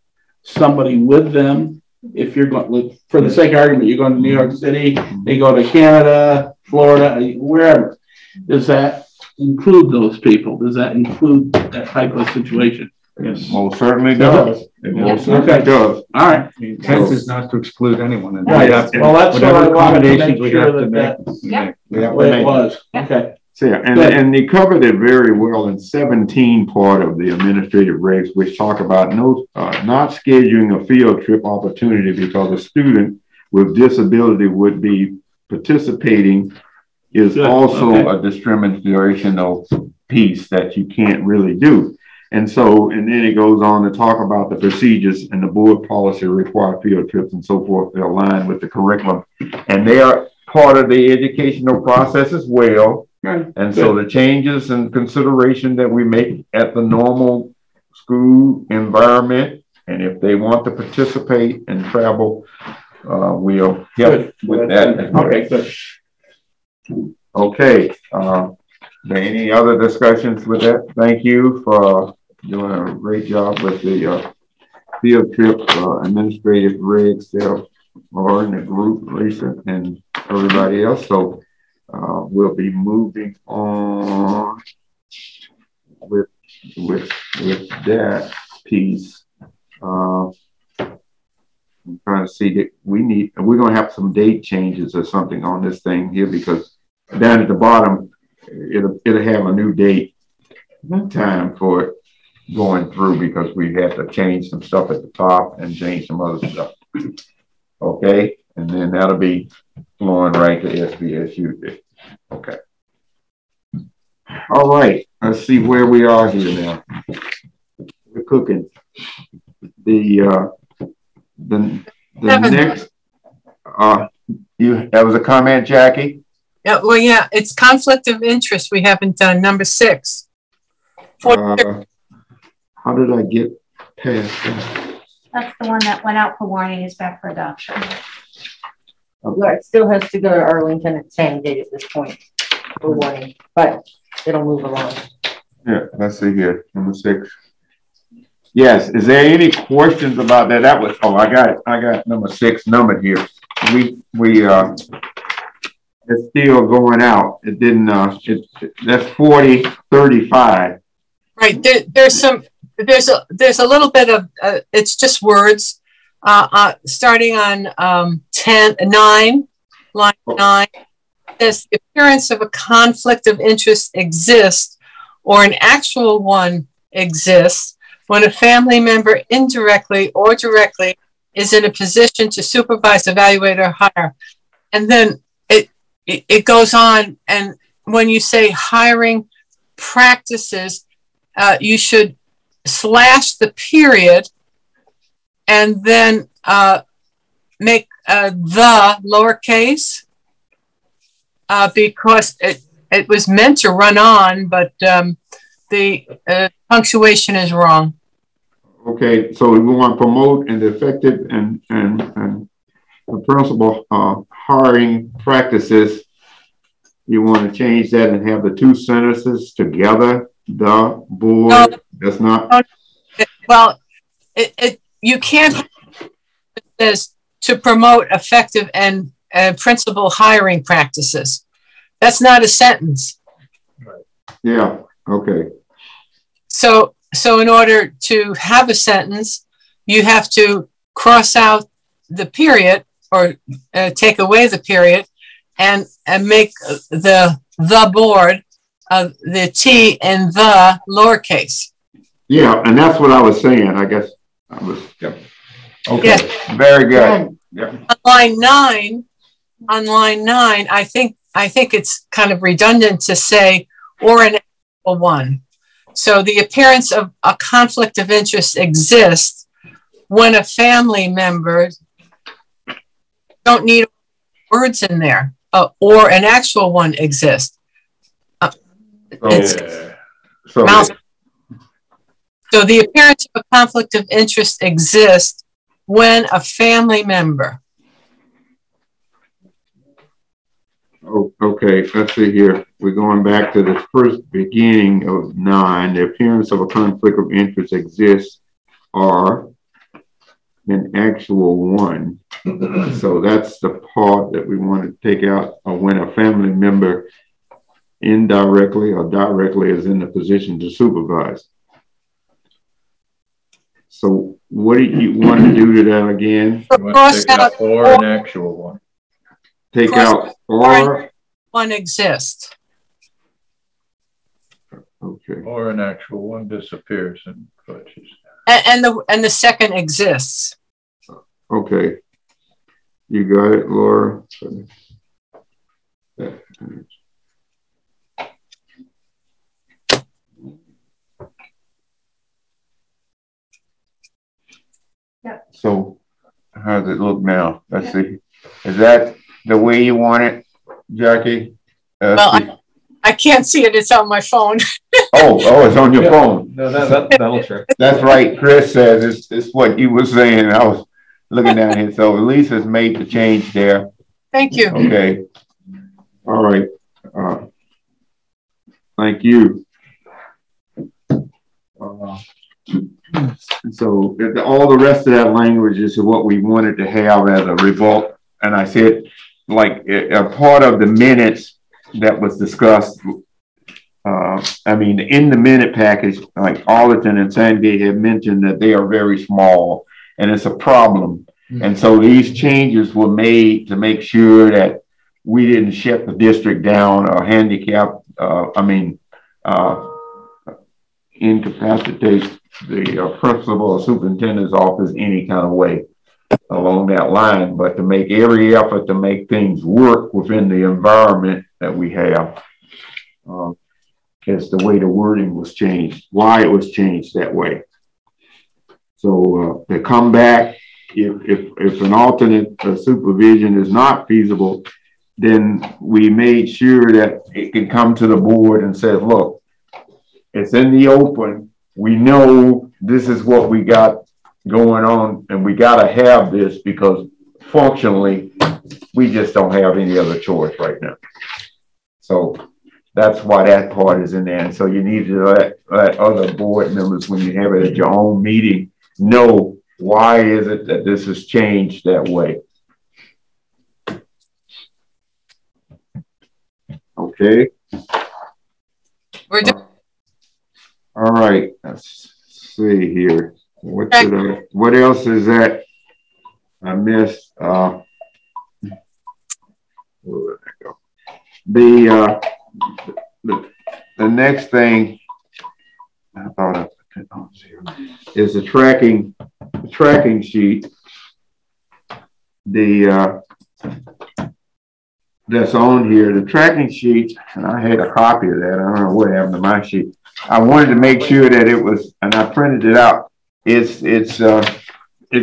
somebody with them. If you're going, for the sake of argument, you're going to New York City, they go to Canada, Florida, wherever. Does that include those people? Does that include that type of situation? Yes, most certainly does. It most certainly does. All right. The intent is not to exclude anyone. Right. Well, that's what I wanted to make sure that It was. Okay. So, yeah, and they covered it very well in 17 part of the administrative regs, which talk about not scheduling a field trip opportunity because a student with disability would be participating is also a discriminational piece that you can't really do. And so, and then it goes on to talk about the procedures and the board policy require field trips and so forth to align with the curriculum. And they are part of the educational process as well. Right. And so the changes and consideration that we make at the normal school environment, and if they want to participate and travel, we'll help with that. Okay, good. Okay. Any other discussions with that? Thank you for doing a great job with the field trip administrative regs there, or in the group, Lisa and everybody else. So we'll be moving on with that piece. I'm trying to see that we're going to have some date changes or something on this thing here, because down at the bottom, it'll have a new date time for it going through, because we had to change some stuff at the top and change some other stuff. Okay, and then that'll be flowing right to SVSU. Okay. All right, let's see where we are here now. We're cooking. The next, that was a comment, Jackie? Yeah, well, yeah, it's conflict of interest. We haven't done number 6. How did I get past that? That's the one that went out for warning, is back for adoption. Well, it still has to go to Arlington at the same date at this point for warning, but it'll move along. Yeah, let's see here, number 6. Yes, is there any questions about that? That was, I got number 6 numbered here. It's still going out. It didn't, that's 4035. Right, there's a little bit of, it's just words, starting on 9, line 9, says the appearance of a conflict of interest exists, or an actual one exists, when a family member indirectly or directly is in a position to supervise, evaluate, or hire. And then it goes on, and when you say hiring practices, you should slash the period and then make the lowercase, because it was meant to run on, but the punctuation is wrong. Okay, so we want to promote and effective and the principal hiring practices. You want to change that and have the 2 sentences together. The board does not. Well, you can't. It says to promote effective and principal hiring practices. That's not a sentence. Right. Yeah. Okay. So in order to have a sentence, you have to cross out the period, or take away the period, and make the board the T in the lowercase. Yeah, and that's what I was saying. I guess I was. Yeah. Okay. Yes. Very good. Yeah. On line 9, I think it's kind of redundant to say or an actual one. So the appearance of a conflict of interest exists when a family member, don't need words in there, or an actual one exists. So the appearance of a conflict of interest exists when a family member. Oh, okay, let's see here. We're going back to the first beginning of 9. The appearance of a conflict of interest exists or an actual one. So that's the part that we want to take out, or when a family member indirectly or directly is in the position to supervise. So what do you want to do to that again? Cross out or an actual one. Take out or one exists. Okay. Or an actual one disappears and fudges. And the second exists. Okay. You got it, Laura? Yeah. So how does it look now? Let's see. Is that the way you want it, Jackie? Well, I can't see it. It's on my phone. Oh, it's on your phone. No, that'll check. That's right. Chris says it's what you were saying. I was looking down here. So Lisa's made the change there. Thank you. Okay. All right. Thank you. So all the rest of that language is what we wanted to have as a result. And I said, like a part of the minutes that was discussed, I mean, in the minute package, like Arlington and Sandgate have mentioned that they are very small and it's a problem. And so these changes were made to make sure that we didn't shut the district down or handicap, incapacitate the principal or superintendent's office any kind of way along that line, but to make every effort to make things work within the environment that we have. As the way the wording was changed, why it was changed that way. So to come back, if an alternate supervision is not feasible, then we made sure that it can come to the board and say, look, it's in the open. We know this is what we got going on, and we got to have this because functionally, we just don't have any other choice right now. So that's why that part is in there. And so you need to let other board members, when you have it at your own meeting, know why is it that this has changed that way. Okay. We're doing. All right. Let's see here. What else is that I missed? Where did I go? The next thing I thought is the tracking sheet. That's on here. The tracking sheet, and I had a copy of that. I don't know what happened to my sheet. I wanted to make sure that it was, and I printed it out. It's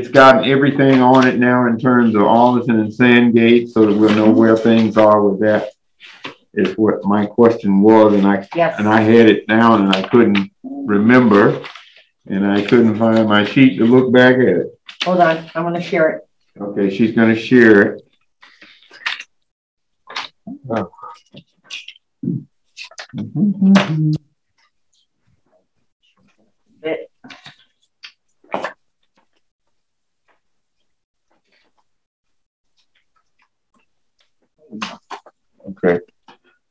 gotten everything on it now in terms of Arlington and Sandgate, so that we'll know where things are with that. Is what my question was, and I had it down and I couldn't remember, and I couldn't find my sheet to look back at it. Hold on, I'm going to share it. Okay, she's going to share it. Oh. Okay.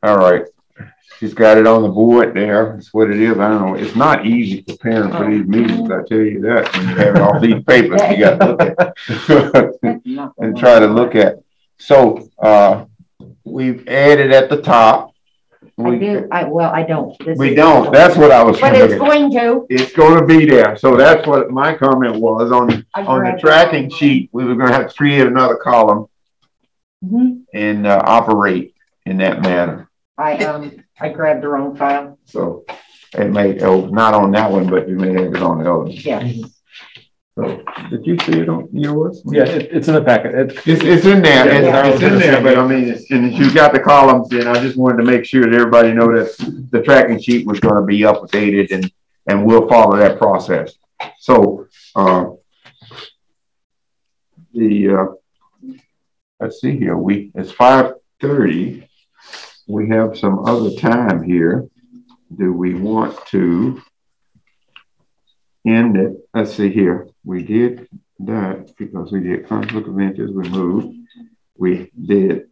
All right. She's got it on the board there. That's what it is. I don't know. It's not easy preparing for these meetings, I tell you that. When you have all these papers you got to look at and try to look at. So we've added at the top. I don't. We don't. That's what I was trying to But it's going to. It's going to be there. So that's what my comment was on the tracking sheet. We were going to have to create another column and operate in that manner. I grabbed the wrong file. So it may, not on that one, but you may have it on the other one. Yeah. So did you see it on yours? Yeah, it's in the packet. It's in there. It's in there, but I mean, and she's got the columns in. I just wanted to make sure that everybody know that the tracking sheet was going to be updated, and we'll follow that process. So let's see here. It's 5:30. we have some other time here. Do we want to end it? Let's see here. We did that because we did conflict of interest. We moved. We did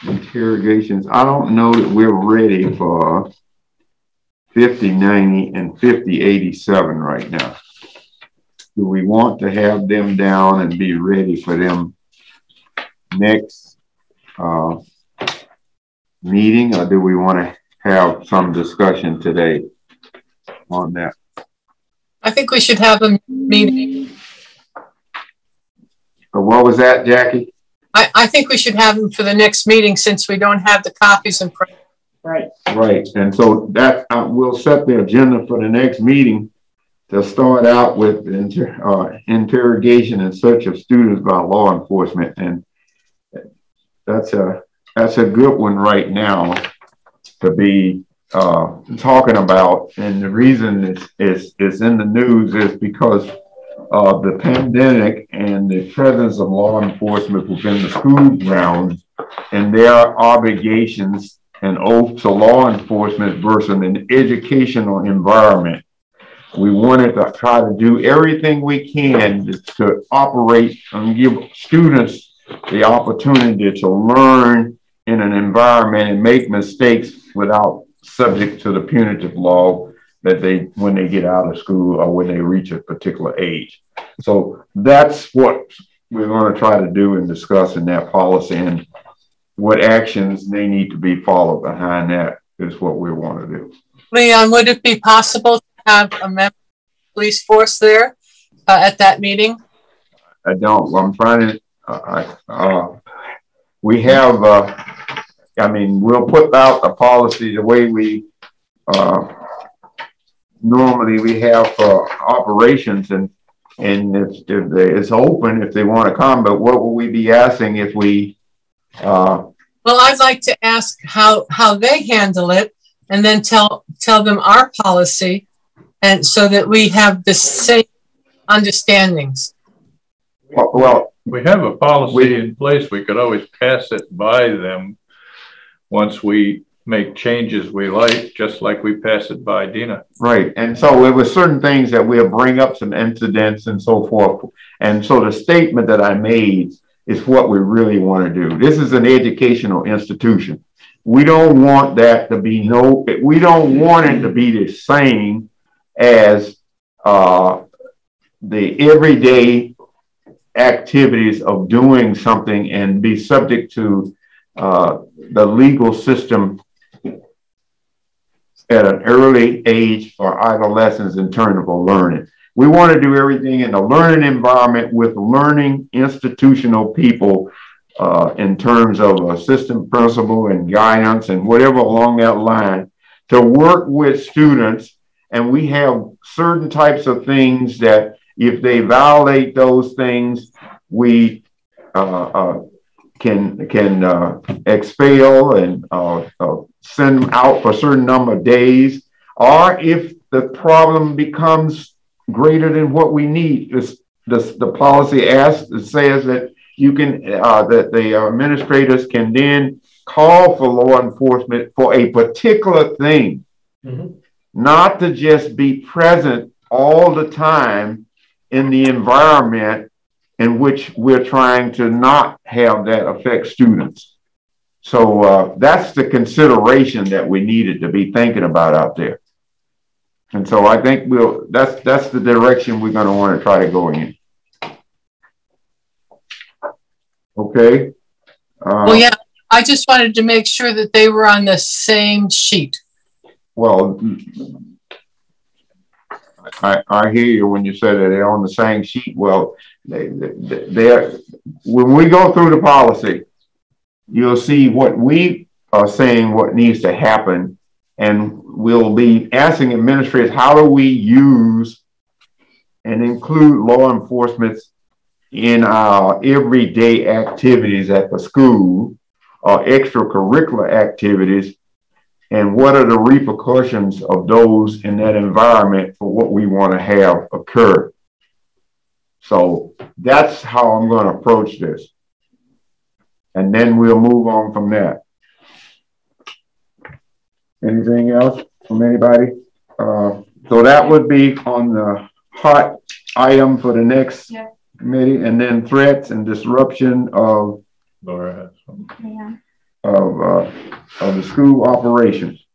interrogations. I don't know that we're ready for 5090 and 5087 right now. Do we want to have them down and be ready for them next meeting, or do we want to have some discussion today on that? I think we should have a meeting. What was that, Jackie? I think we should have them for the next meeting since we don't have the copies in print. Right. Right. And so that we'll set the agenda for the next meeting to start out with interrogation and search of students by law enforcement. And that's a good one right now to be talking about. And the reason it's in the news is because of the pandemic and the presence of law enforcement within the school grounds and their obligations and oath to law enforcement versus an educational environment. We wanted to try to do everything we can to operate and give students the opportunity to learn in an environment and make mistakes without subject to the punitive law that when they get out of school or when they reach a particular age. So that's what we're going to try to do and discuss in that policy, and what actions they need to be followed behind that is what we want to do. Leon, would it be possible to have a member of the police force there at that meeting? I don't. I'm trying to, we have, I mean, we'll put out a policy the way we normally we have for operations, and if it's open if they want to come, but what will we be asking if we well, I'd like to ask how they handle it, and then tell them our policy, and so that we have the same understandings. Well, we have a policy in place. We could always pass it by them once we make changes we like, just like we pass it by Dina. Right. And so it was certain things that we'll bring up, some incidents and so forth. And so the statement that I made is what we really want to do. This is an educational institution. We don't want that to be we don't want it to be the same as the everyday activities of doing something and be subject to the legal system at an early age for adolescents in terms of learning. We want to do everything in a learning environment with learning institutional people in terms of assistant principal and guidance and whatever along that line to work with students. And we have certain types of things that if they violate those things, we can expel and send them out for a certain number of days. Or if the problem becomes greater than what we need, the policy says that you can that the administrators can then call for law enforcement for a particular thing, not to just be present all the time in the environment in which we're trying to not have that affect students. So that's the consideration that we needed to be thinking about out there. And so I think that's the direction we're going to want to try to go in. Okay. Well, yeah, I just wanted to make sure that they were on the same sheet. Well, I hear you when you say that they're on the same sheet. Well, they're when we go through the policy, you'll see what we are saying, what needs to happen, and we'll be asking administrators, how do we use and include law enforcement in our everyday activities at the school or extracurricular activities, and what are the repercussions of those in that environment for what we want to have occur. So that's how I'm going to approach this. And then we'll move on from that. Anything else from anybody? So that would be on the hot item for the next committee, and then threats and disruption of Laura has some. of the school operations.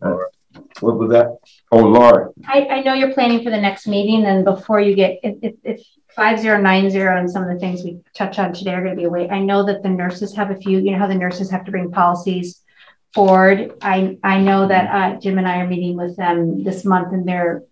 What was that? Oh, Laura. I know you're planning for the next meeting, and before you get, if 5090 and some of the things we touch on today are going to be away, I know that the nurses have a few, you know how the nurses have to bring policies forward. I know that Jim and I are meeting with them this month, and they're,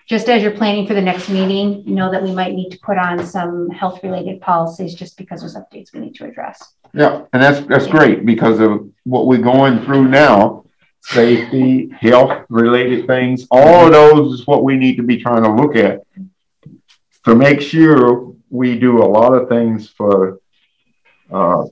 just as you're planning for the next meeting, know that we might need to put on some health related policies just because there's updates we need to address. Yeah, and that's great because of what we're going through now. Safety, health related things, all of those is what we need to be trying to look at to make sure we do a lot of things for to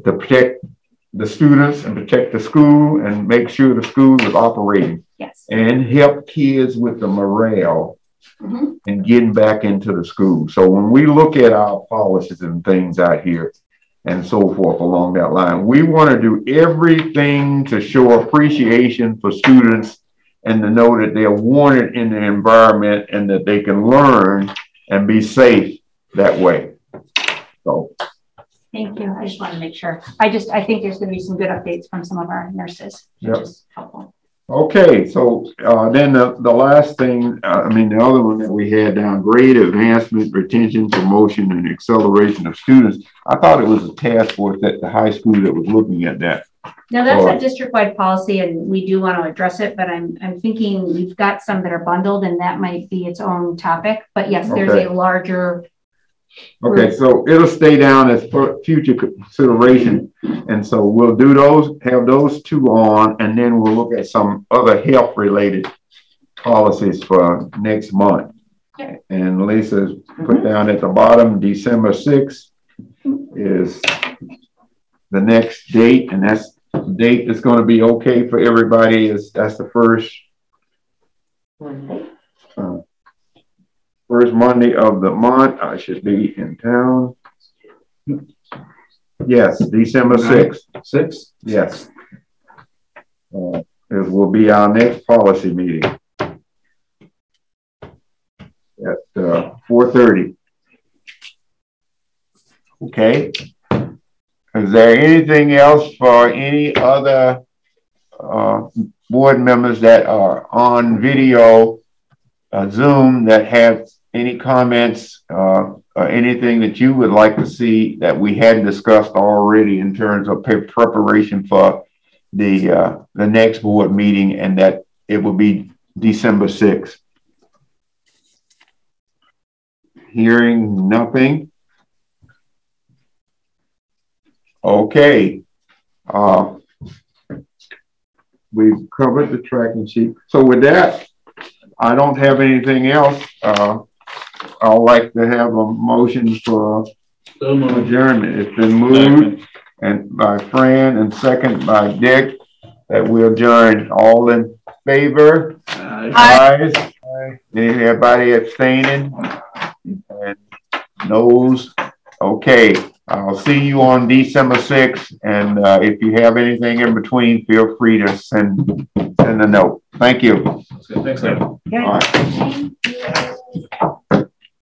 protect the students and protect the school and make sure the school is operating. Yes. And help kids with the morale and getting back into the school. So when we look at our policies and things out here and so forth along that line, we want to do everything to show appreciation for students and to know that they're wanted in the environment and that they can learn and be safe that way. So thank you. I just want to make sure. I think there's going to be some good updates from some of our nurses, which is helpful. Okay, so then the last thing, the other one that we had down, grade advancement, retention, promotion, and acceleration of students. I thought it was a task force at the high school that was looking at that. Now that's a district-wide policy, and we do want to address it. But I'm thinking we've got some that are bundled, and that might be its own topic. But yes, there's a larger. Okay, so it'll stay down as future consideration. And so we'll do those, have those two on, and then we'll look at some other health related policies for next month. Okay. And Lisa's put down at the bottom, December 6th is the next date, and that's the date that's going to be okay for everybody. That's the first Monday of the month. I should be in town. Yes, December 6th. 6th? Yes. It will be our next policy meeting at 4:30. Okay. Is there anything else for any other board members that are on video, Zoom, that have any comments or anything that you would like to see that we hadn't discussed already in terms of preparation for the next board meeting, and that it will be December 6th? Hearing nothing. Okay. We've covered the tracking sheet. So with that, I don't have anything else. I'd like to have a motion for adjournment. It's been moved and by Fran and second by Dick that we adjourn. All in favor? Aye. Aye. Anybody abstaining? And noes? Okay. I'll see you on December 6th. And if you have anything in between, feel free to send a note. Thank you. Thanks, Dave. All right.